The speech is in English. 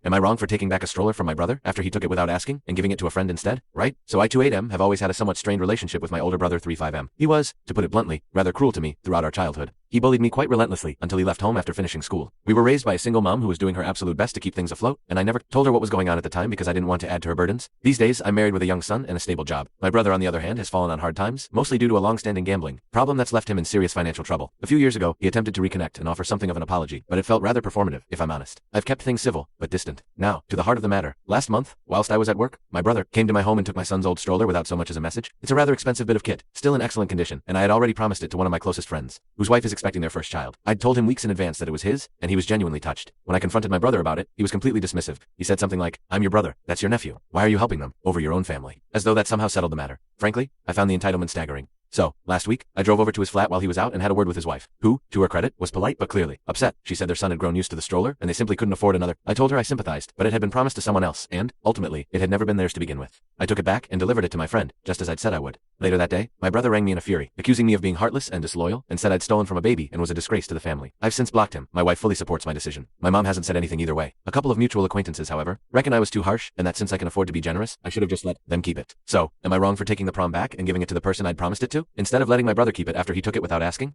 Am I wrong for taking back a stroller from my brother after he took it without asking and giving it to a friend instead, right? So I 28M have always had a somewhat strained relationship with my older brother 35M. He was, to put it bluntly, rather cruel to me throughout our childhood. He bullied me quite relentlessly until he left home after finishing school. We were raised by a single mom who was doing her absolute best to keep things afloat, and I never told her what was going on at the time because I didn't want to add to her burdens. These days, I'm married with a young son and a stable job. My brother, on the other hand, has fallen on hard times, mostly due to a long-standing gambling problem that's left him in serious financial trouble. A few years ago, he attempted to reconnect and offer something of an apology, but it felt rather performative, if I'm honest. I've kept things civil, but distant. Now, to the heart of the matter. Last month, whilst I was at work, my brother came to my home and took my son's old stroller without so much as a message. It's a rather expensive bit of kit, still in excellent condition, and I had already promised it to one of my closest friends, whose wife is expecting their first child. I'd told him weeks in advance that it was his, and he was genuinely touched. When I confronted my brother about it, he was completely dismissive. He said something like, "I'm your brother, that's your nephew. Why are you helping them over your own family?" As though that somehow settled the matter. Frankly, I found the entitlement staggering. So, last week, I drove over to his flat while he was out and had a word with his wife, who, to her credit, was polite but clearly upset. She said their son had grown used to the stroller, and they simply couldn't afford another. I told her I sympathized, but it had been promised to someone else, and, ultimately, it had never been theirs to begin with. I took it back and delivered it to my friend, just as I'd said I would. Later that day, my brother rang me in a fury, accusing me of being heartless and disloyal, and said I'd stolen from a baby and was a disgrace to the family. I've since blocked him. My wife fully supports my decision. My mom hasn't said anything either way. A couple of mutual acquaintances, however, reckon I was too harsh, and that since I can afford to be generous, I should have just let them keep it. So, am I wrong for taking the prom back and giving it to the person I'd promised it to, instead of letting my brother keep it after he took it without asking?